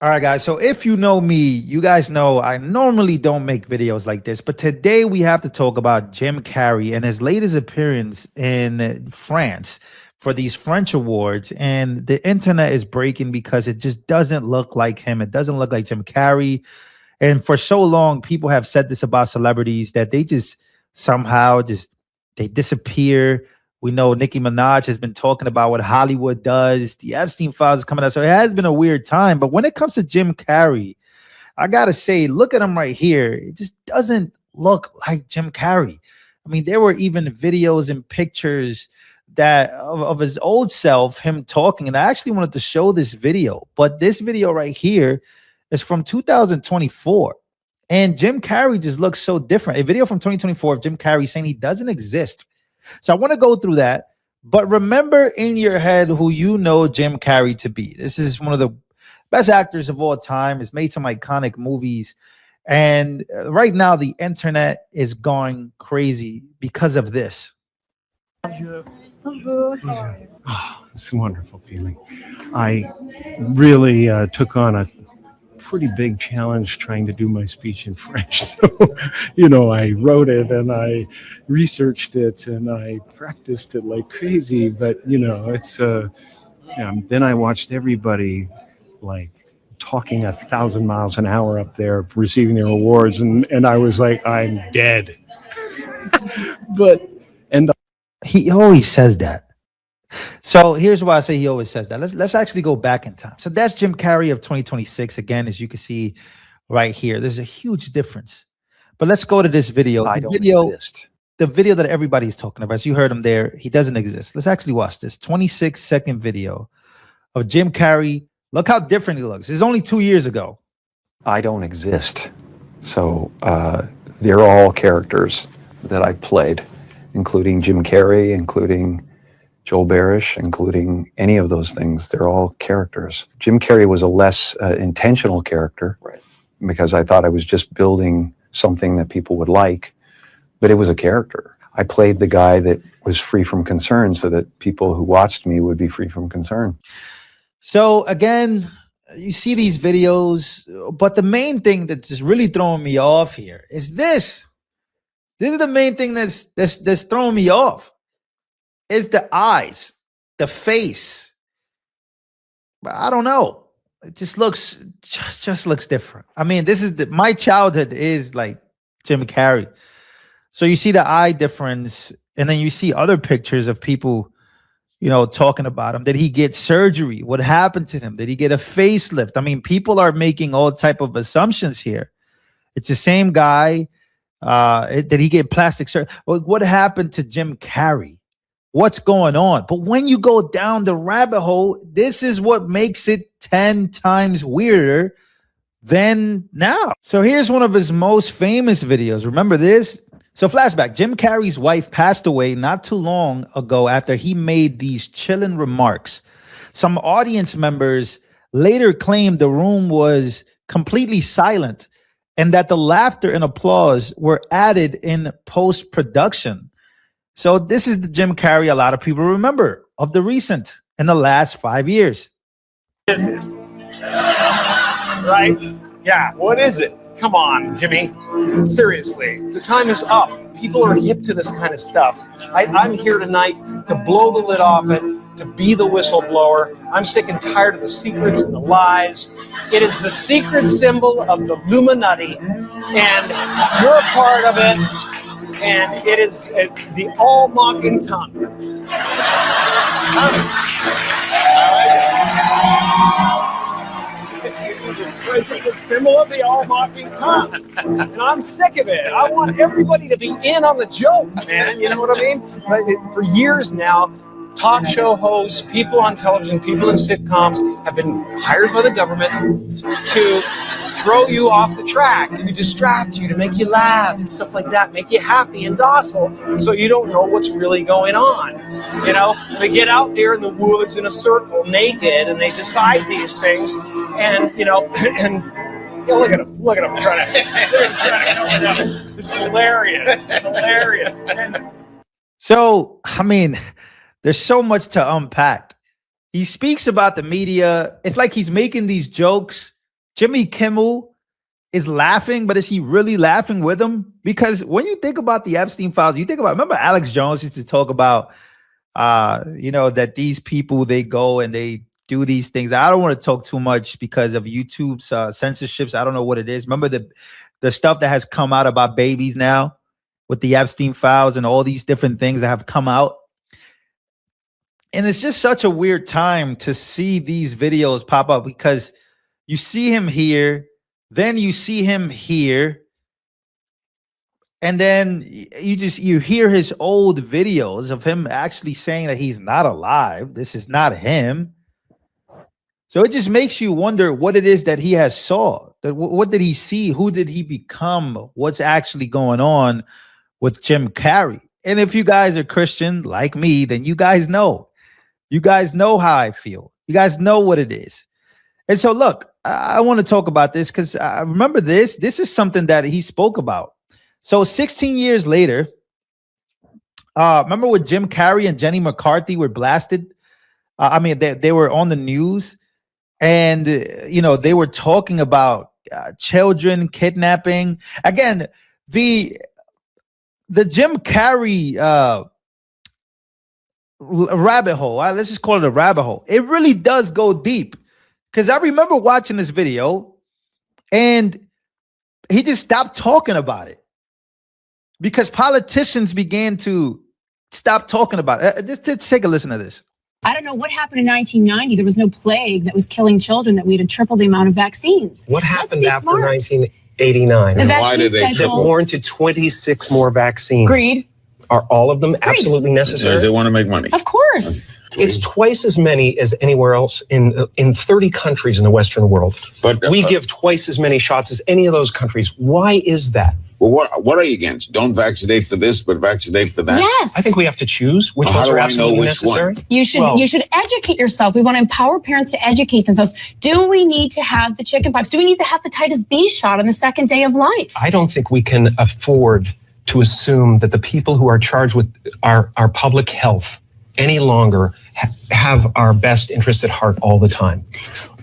All right, guys. So if you know me, you guys know I normally don't make videos like this, but today we have to talk about Jim Carrey and his latest appearance in France for these French awards. And the internet is breaking because it just doesn't look like him. It doesn't look like Jim Carrey. And for so long, people have said this about celebrities that they just somehow just they disappear. We know Nicki Minaj has been talking about what Hollywood does. The Epstein files is coming out. So it has been a weird time. But when it comes to Jim Carrey, I gotta say, look at him right here. It just doesn't look like Jim Carrey. I mean, there were even videos and pictures that of his old self, him talking. And I actually wanted to show this video, but this video right here is from 2024. And Jim Carrey just looks so different. A video from 2024 of Jim Carrey saying he doesn't exist. So I want to go through that. But remember in your head who you know Jim Carrey to be. This is one of the best actors of all time. Has made some iconic movies. And right now, the internet is going crazy because of this. Bonjour. Oh, it's a wonderful feeling. I really took on a pretty big challenge trying to do my speech in French. So, I wrote it and I researched it and I practiced it like crazy. But, it's then I watched everybody like talking 1,000 miles an hour up there receiving their awards. And I was like, I'm dead. He always says that. So here's why I say he always says that. Let's actually go back in time. So that's Jim Carrey of 2026. Again, as you can see right here, there's a huge difference. But let's go to this video. The video that everybody's talking about. As you heard him there, he doesn't exist. Let's actually watch this 26-second video of Jim Carrey. Look how different he looks. It's only 2 years ago. I don't exist. So they're all characters that I played, including Jim Carrey, including Joel Barish, including any of those things. They're all characters. Jim Carrey was a less intentional character, right? Because I thought I was just building something that people would like, but it was a character. I played the guy that was free from concern so that people who watched me would be free from concern. So again, you see these videos, but the main thing that's just really throwing me off here is this. This is the main thing that's throwing me off. It's the eyes, the face. But I don't know. It just looks different. I mean, this is my childhood is like Jim Carrey. So you see the eye difference, and then you see other pictures of people, talking about him. Did he get surgery? What happened to him? Did he get a facelift? I mean, people are making all type of assumptions here. It's the same guy. Did he get plastic surgery? What happened to Jim Carrey? What's going on? But when you go down the rabbit hole, this is what makes it 10 times weirder than now. So here's one of his most famous videos. Remember this? So flashback, Jim Carrey's wife passed away not too long ago after he made these chilling remarks. Some audience members later claimed the room was completely silent and that the laughter and applause were added in post-production. So this is the Jim Carrey a lot of people remember of the recent in the last 5 years. This is right? Yeah. What is it? Come on, Jimmy. Seriously, the time is up. People are hip to this kind of stuff. I'm here tonight to blow the lid off it, to be the whistleblower. I'm sick and tired of the secrets and the lies. It is the secret symbol of the Illuminati, and you're a part of it. And it is the all-mocking tongue. It's the symbol of the all-mocking tongue. And I'm sick of it. I want everybody to be in on the joke, man. You know what I mean? For years now, talk show hosts, people on television, people in sitcoms have been hired by the government to throw you off the track, to distract you, to make you laugh and stuff like that, make you happy and docile so you don't know what's really going on. They get out there in the woods in a circle naked and they decide these things and, and look at them trying to It's hilarious. So, I mean, there's so much to unpack. He speaks about the media. It's like he's making these jokes Jimmy Kimmel is laughing, but is he really laughing with him? Because when you think about the Epstein files, you think about, remember Alex Jones used to talk about, that these people, they go and they do these things. I don't want to talk too much because of YouTube's censorships. I don't know what it is. Remember the stuff that has come out about babies now with the Epstein files and all these different things that have come out. And it's just such a weird time to see these videos pop up because you see him here, then you see him here, and then you hear his old videos of him actually saying that he's not alive. This is not him. So it just makes you wonder what it is that he has saw. What did he see? Who did he become? What's actually going on with Jim Carrey? And if you guys are Christian like me, then you guys know. You guys know how I feel. You guys know what it is. And so look, I want to talk about this because I remember this. This is something that he spoke about. So 16 years later, remember when Jim Carrey and Jenny McCarthy were blasted? They were on the news and, they were talking about children kidnapping. Again, the Jim Carrey rabbit hole, let's just call it a rabbit hole. It really does go deep. Because I remember watching this video and he just stopped talking about it because politicians began to stop talking about it. Just take a listen to this. I don't know what happened in 1990. There was no plague that was killing children that we had to triple the amount of vaccines. What happened after 1989? The Why did they It warranted 26 more vaccines. Agreed. Are all of them absolutely necessary? Because they want to make money. Of course. It's twice as many as anywhere else in 30 countries in the Western world. But we give twice as many shots as any of those countries. Why is that? Well, what are you against? Don't vaccinate for this, but vaccinate for that? Yes. I think we have to choose which How ones do are I know absolutely which necessary. one? You should educate yourself. We want to empower parents to educate themselves. Do we need to have the chickenpox? Do we need the hepatitis B shot on the second day of life? I don't think we can afford to assume that the people who are charged with our public health any longer have our best interests at heart all the time.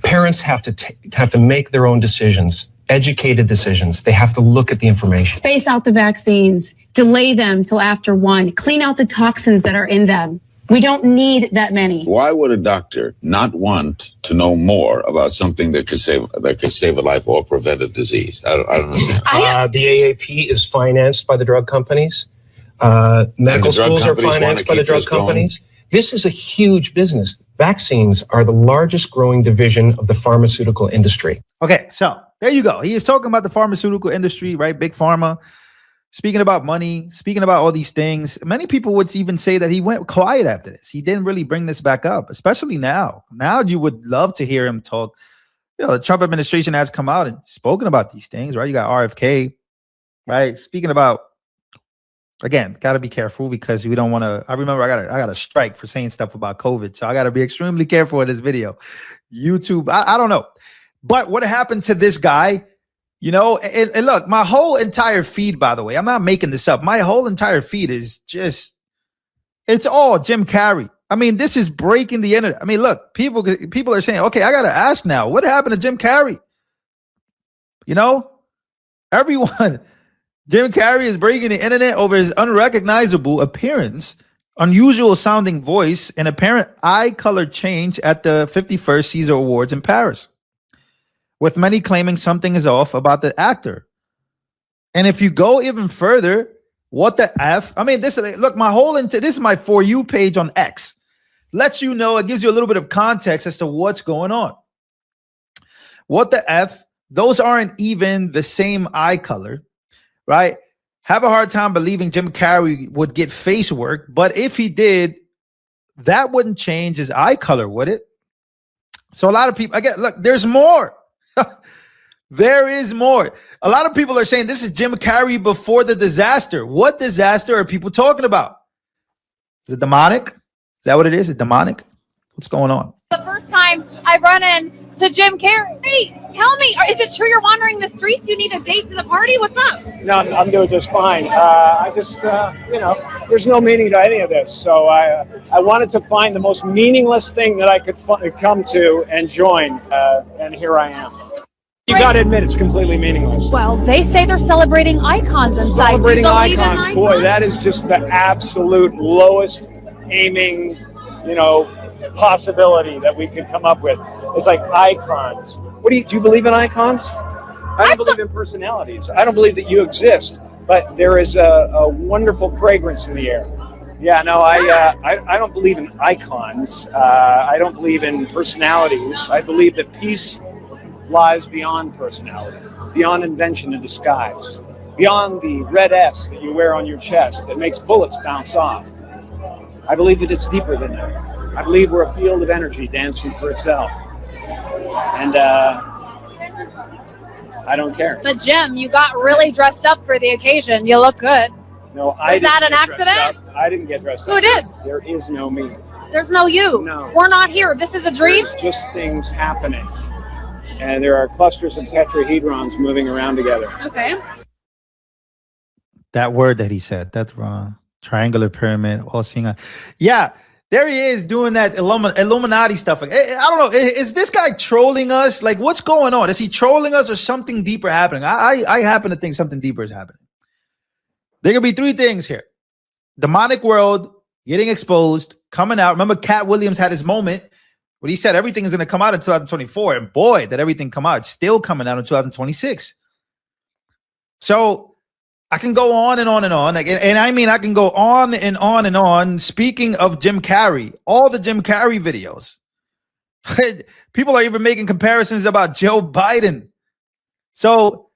Parents have to make their own decisions, educated decisions. They have to look at the information. Space out the vaccines. Delay them till after 1. Clean out the toxins that are in them. We don't need that many. Why would a doctor not want to know more about something that could save a life or prevent a disease? I don't understand. The AAP is financed by the drug companies. Medical schools are financed by the drug companies. This is a huge business. Vaccines are the largest growing division of the pharmaceutical industry. Okay, so there you go. He is talking about the pharmaceutical industry, right? Big pharma. Speaking about money, speaking about all these things. Many people would even say that he went quiet after this. He didn't really bring this back up, especially now. Now you would love to hear him talk. The Trump administration has come out and spoken about these things, right? You got RFK, right? Speaking about, again, got to be careful because we don't want to. I remember I got a strike for saying stuff about COVID. So I got to be extremely careful in this video. YouTube, I don't know. But what happened to this guy? And look, my whole entire feed, by the way, I'm not making this up. My whole entire feed is just, it's all Jim Carrey. I mean, this is breaking the internet. I mean, look, people are saying, okay, I got to ask now, what happened to Jim Carrey? Everyone, Jim Carrey is breaking the internet over his unrecognizable appearance, unusual sounding voice, and apparent eye color change at the 51st Caesar Awards in Paris, with many claiming something is off about the actor. And if you go even further, what the F? I mean, this is my For You page on X. Lets you know, it gives you a little bit of context as to what's going on. What the F? Those aren't even the same eye color, right? Have a hard time believing Jim Carrey would get face work, but if he did, that wouldn't change his eye color, would it? So a lot of people, again, look, there's more. There is more. A lot of people are saying this is Jim Carrey before the disaster. What disaster are people talking about? Is it demonic? Is that what it is? Is it demonic? What's going on? The first time I run into Jim Carrey. Hey, tell me, is it true you're wandering the streets? You need a date to the party? What's up? No, I'm doing just fine. I just, there's no meaning to any of this. So I wanted to find the most meaningless thing that I could come to and join. And here I am. You got to admit, it's completely meaningless. Well, they say they're celebrating icons inside. Celebrating Do you believe in icons, boy, that is just the absolute lowest aiming, possibility that we could come up with. It's like icons. Do you believe in icons? I don't believe in personalities. I don't believe that you exist, but there is a wonderful fragrance in the air. Yeah, no, I don't believe in icons. I don't believe in personalities. I believe that peace lies beyond personality, beyond invention and disguise, beyond the red S that you wear on your chest that makes bullets bounce off. I believe that it's deeper than that. I believe we're a field of energy dancing for itself. And I don't care. But Jim, you got really dressed up for the occasion. You look good. No, Was that an accident? I didn't get dressed up. Who did? There is no me. There's no you. No. We're not here. This is a dream. There's just things happening. And there are clusters of tetrahedrons moving around together. Okay. That word that he said, that's wrong. Triangular pyramid, all seeing. Yeah, there he is doing that Illuminati stuff. I don't know. Is this guy trolling us? Like, what's going on? Is he trolling us or something deeper happening? I happen to think something deeper is happening. There could be three things here. Demonic world getting exposed, coming out. Remember, Cat Williams had his moment when he said everything is going to come out in 2024. And boy, did everything come out. It's still coming out in 2026. So I can go on and on and on. And I mean, I can go on and on and on. Speaking of Jim Carrey, all the Jim Carrey videos. People are even making comparisons about Joe Biden. So,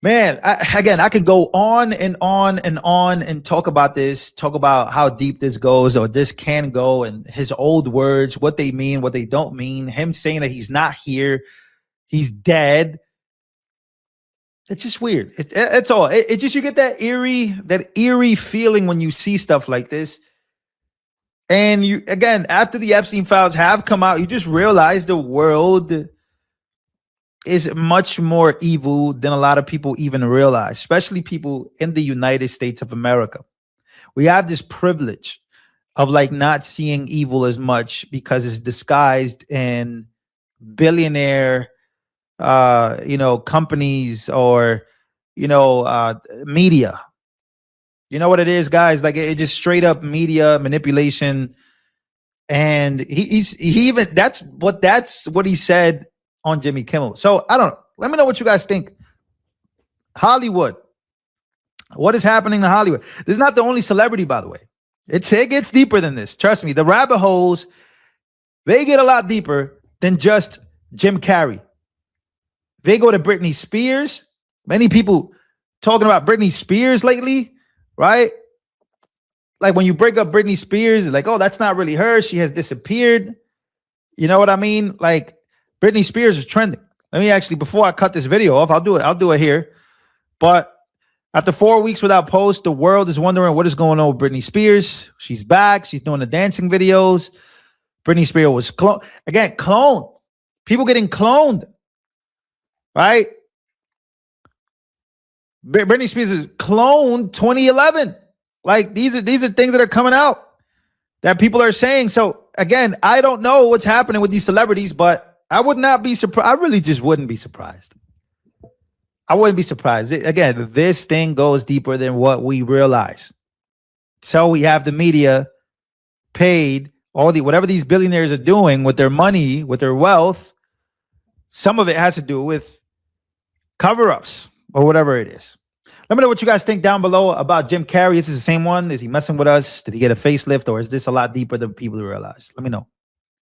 man, I could go on and on and on and talk about this, talk about how deep this goes or this can go and his old words, what they mean, what they don't mean, him saying that he's not here, he's dead. It's just weird. It's all. It just, you get that eerie feeling when you see stuff like this. And you, again, after the Epstein files have come out, you just realize the world is much more evil than a lot of people even realize, especially people in the United States of America. We have this privilege of like not seeing evil as much because it's disguised in billionaire companies or media. You know what it is, guys? Like, it just straight up media manipulation. And he even that's what he said on Jimmy Kimmel. So I don't know. Let me know what you guys think. Hollywood. What is happening to Hollywood? This is not the only celebrity, by the way. It gets deeper than this. Trust me. The rabbit holes, they get a lot deeper than just Jim Carrey. They go to Britney Spears. Many people talking about Britney Spears lately, right? Like, when you break up Britney Spears, like, oh, that's not really her. She has disappeared. You know what I mean? Like, Britney Spears is trending. Let me actually, before I cut this video off, I'll do it here. But after 4 weeks without post, the world is wondering what is going on with Britney Spears. She's back. She's doing the dancing videos. Britney Spears was cloned. People getting cloned. Right? Britney Spears is cloned 2011. Like, these are things that are coming out that people are saying. So again, I don't know what's happening with these celebrities, but I would not be surprised. I really just wouldn't be surprised. I wouldn't be surprised. Again, this thing goes deeper than what we realize. So we have the media paid whatever these billionaires are doing with their money, with their wealth. Some of it has to do with cover-ups or whatever it is. Let me know what you guys think down below about Jim Carrey. Is this the same one? Is he messing with us? Did he get a facelift, or is this a lot deeper than people realize? Let me know.